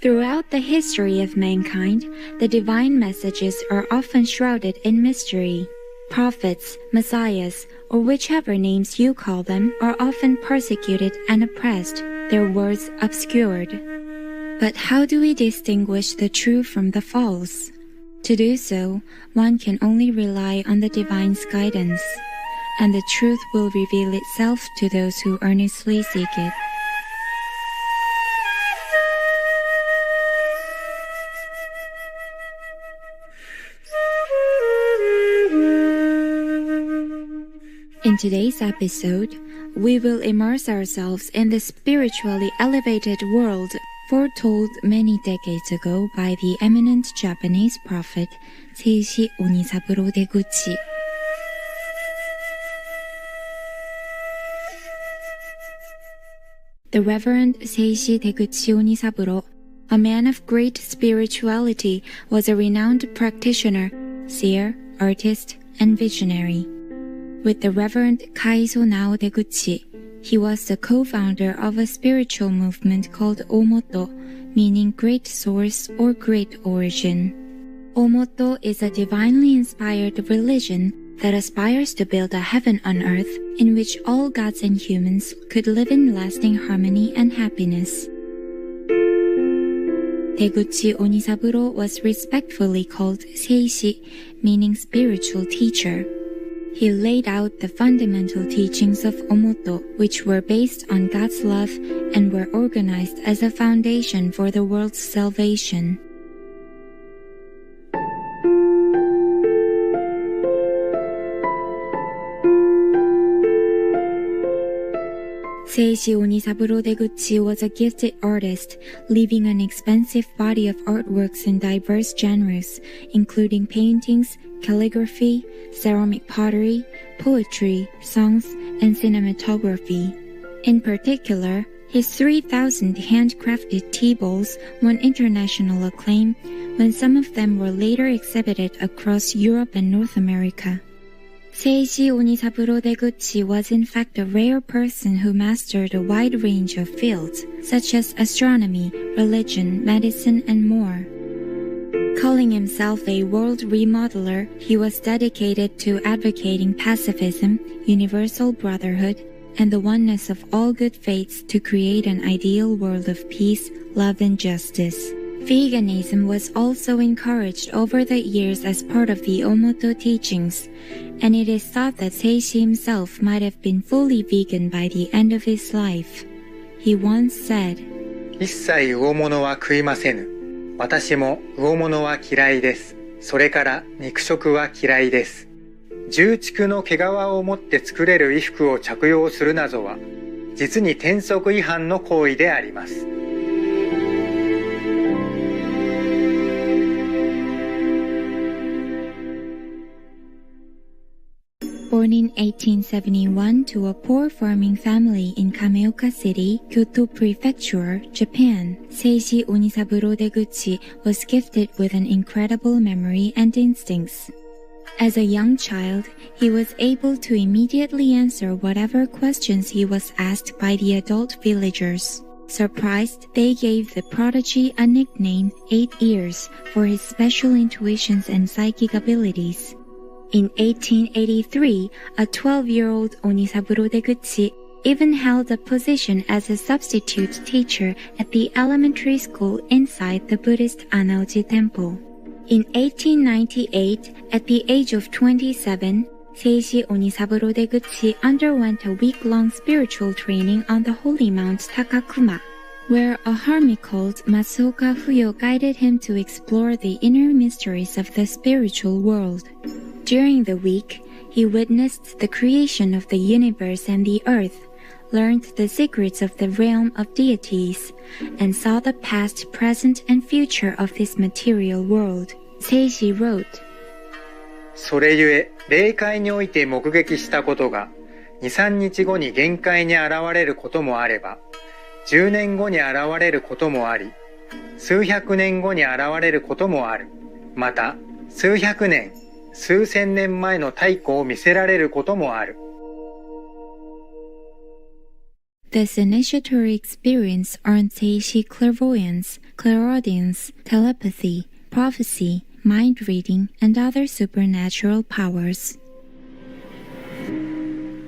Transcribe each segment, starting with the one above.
Throughout the history of mankind, the divine messages are often shrouded in mystery. Prophets, messiahs, or whichever names you call them are often persecuted and oppressed, their words obscured. But how do we distinguish the true from the false? To do so, one can only rely on the divine's guidance, and the truth will reveal itself to those who earnestly seek it. In today's episode, we will immerse ourselves in the spiritually elevated world foretold many decades ago by the eminent Japanese prophet Seishi Onisaburo Deguchi. The Reverend Seishi Deguchi Onisaburo, a man of great spirituality, was a renowned practitioner, seer, artist, and visionary. With the Reverend Kaiso Nao Deguchi, he was the co-founder of a spiritual movement called Omoto, meaning great source or great origin. Omoto is a divinely inspired religion that aspires to build a heaven on earth in which all gods and humans could live in lasting harmony and happiness. Deguchi Onisaburo was respectfully called Seishi, meaning spiritual teacher. He laid out the fundamental teachings of Omoto, which were based on God's love and were organized as a foundation for the world's salvation. Seishi Onisaburo Deguchi was a gifted artist, leaving an expansive body of artworks in diverse genres, including paintings, calligraphy, ceramic pottery, poetry, songs, and cinematography. In particular, his 3,000 handcrafted tea bowls won international acclaim when some of them were later exhibited across Europe and North America. Seishi Onisaburo Deguchi was in fact a rare person who mastered a wide range of fields, such as astronomy, religion, medicine, and more. Calling himself a world remodeler, he was dedicated to advocating pacifism, universal brotherhood, and the oneness of all good faiths to create an ideal world of peace, love, and justice. Veganism was also encouraged over the years as part of the Omoto teachings, and it is thought that Seishi himself might have been fully vegan by the end of his life. He once said, 一切魚物は食いませぬ。私も魚物は嫌いです。それから肉食は嫌いです。重畜の毛皮を持って作れる衣服を着用するなどは、実に天則違反の行為であります。Born in 1871 to a poor farming family in Kameoka City, Kyoto Prefecture, Japan, Seishi Onisaburo Deguchi was gifted with an incredible memory and instincts. As a young child, he was able to immediately answer whatever questions he was asked by the adult villagers. Surprised, they gave the prodigy a nickname, 8 Ears, for his special intuitions and psychic abilities. In 1883, a 12-year-old Onisaburo Deguchi even held a position as a substitute teacher at the elementary school inside the Buddhist Anaoji Temple. In 1898, at the age of 27, Seishi Onisaburo Deguchi underwent a week-long spiritual training on the holy Mount Takakuma, where a hermit called Matsuoka Fuyo guided him to explore the inner mysteries of the spiritual world. During the week, he witnessed the creation of the universe and the earth, learned the secrets of the realm of deities, and saw the past, present, and future of this material world. Seishi wrote, それゆえ、霊界において目撃したことが、2、3日後に限界に現れることもあれば、10年後に現れることもあり、数百年後に現れることもある。また、数百年、数千年前の太古を見せられることもある。This initiatory experience earned Seishi clairvoyance, clairaudience, telepathy, prophecy, mind reading, and other supernatural powers.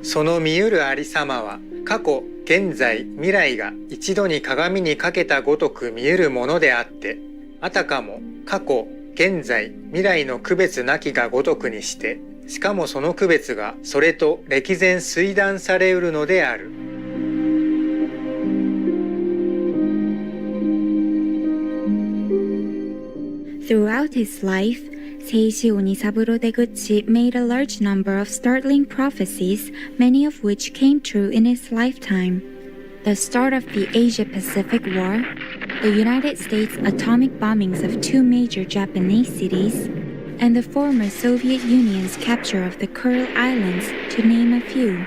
その見ゆるありさまは、過去、現在、未来が一度に鏡にかけたごとく見ゆるものであって、あたかも過去、現在、未来の区別なきがごとくにして、しかもその区別がそれと歴然推断されうるのである。Throughout his life, Seishi Onisaburo Deguchi made a large number of startling prophecies, many of which came true in his lifetime. The start of the Asia-Pacific War, the United States atomic bombings of two major Japanese cities, and the former Soviet Union's capture of the Kuril Islands, to name a few.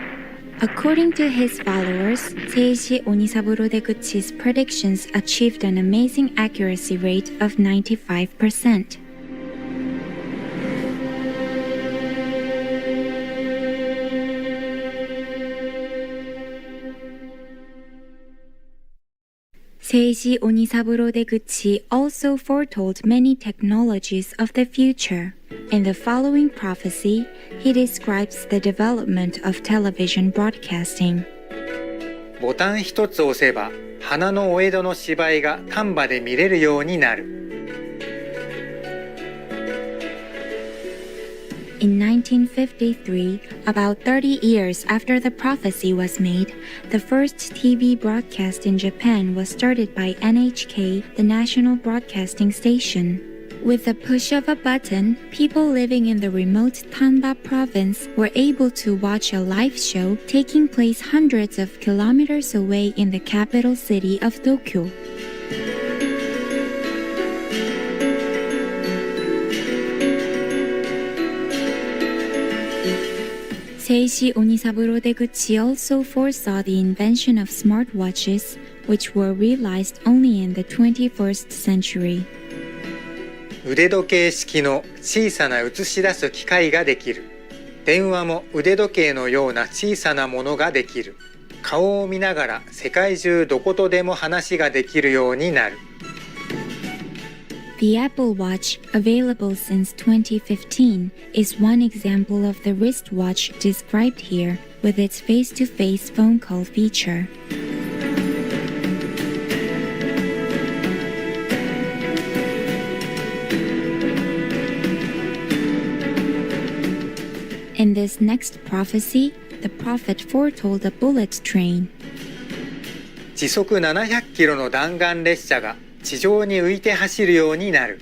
According to his followers, Seishi Onisaburo Deguchi's predictions achieved an amazing accuracy rate of 95%. Seishi Onisaburo Deguchi also foretold many technologies of the future. In the following prophecy, he describes the development of television broadcasting. ボタン一つ押せば、花のお江戸の芝居が丹波で見れるようになる。In 1953, about 30 years after the prophecy was made, the first TV broadcast in Japan was started by NHK, the national broadcasting station. With the push of a button, people living in the remote Tamba province were able to watch a live show taking place hundreds of kilometers away in the capital city of Tokyo. Seishi Onisaburo Deguchi also foresaw the invention of smartwatches, which were realized only in the 21st century. 腕時計式の小さな映し出す機械ができる。電話も腕時計のような小さなものができる。顔を見ながら世界中どことでも話ができるようになる。The Apple Watch, available since 2015, is one example of the wristwatch described here, with its face-to-face phone call feature. In this next prophecy, the prophet foretold a bullet train. 時速700キロの弾丸列車が地上に浮いて走るようになる。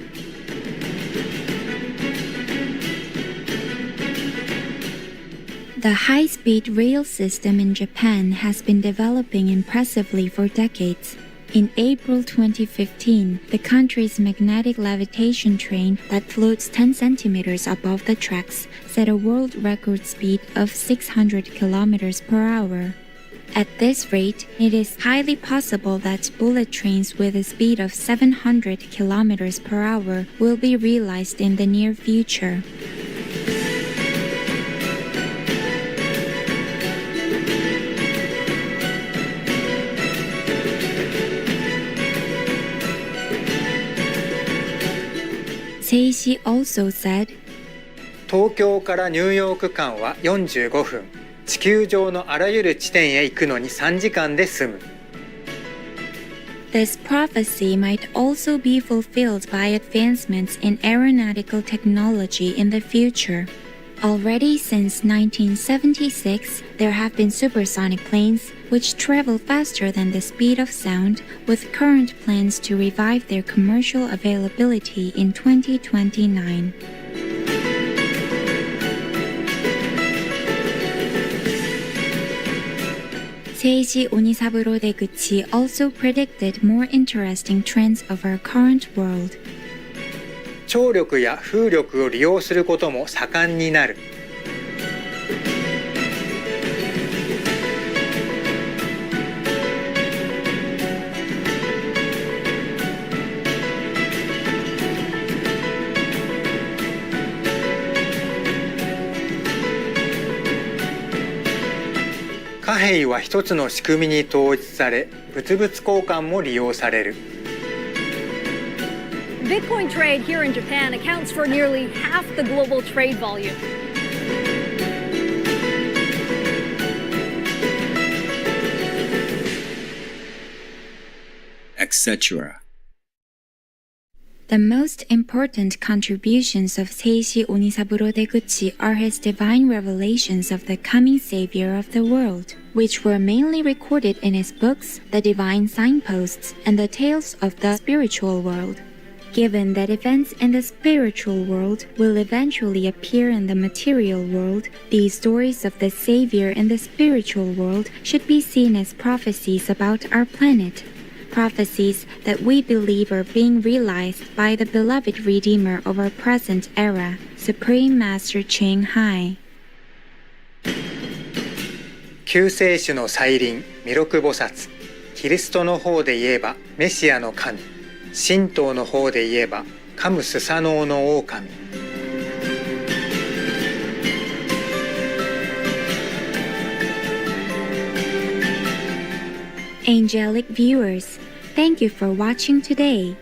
The high-speed rail system in Japan has been developing impressively for decades. In April 2015, the country's magnetic levitation train that floats 10 centimeters above the tracks set a world record speed of 600 kilometers per hour. At this rate, it is highly possible that bullet trains with a speed of 700 kilometers per hour will be realized in the near future. Seishi also said, 東京からニューヨーク間は45分。地球上のあらゆる地点へ行くのに3時間で済む。This prophecy might also be fulfilled by advancements in aeronautical technology in the future. Already since 1976, there have been supersonic planes which travel faster than the speed of sound, with current plans to revive their commercial availability in 2029. Seishi Onisaburo Deguchi also predicted more interesting trends of our current world. 張力や風力を利用することも盛んになる。貨幣は一つの仕組みに統一され、物々交換も利用される。Bitcoin trade here in Japan accounts for nearly half the global trade volume. etc. The most important contributions of Seishi Onisaburo Deguchi are his divine revelations of the coming savior of the world, which were mainly recorded in his books, The Divine Signposts, and the Tales of the Spiritual World. Given that events in the spiritual world will eventually appear in the material world, these stories of the savior in the spiritual world should be seen as prophecies about our planet. Prophecies that we believe are being realized by the beloved Redeemer of our present era, Supreme Master Ching Hai. 救世主の再臨、弥勒菩薩。キリストの方で言えばメシアの神。神道の方で言えばカムスサノオの狼。Angelic viewers, thank you for watching today.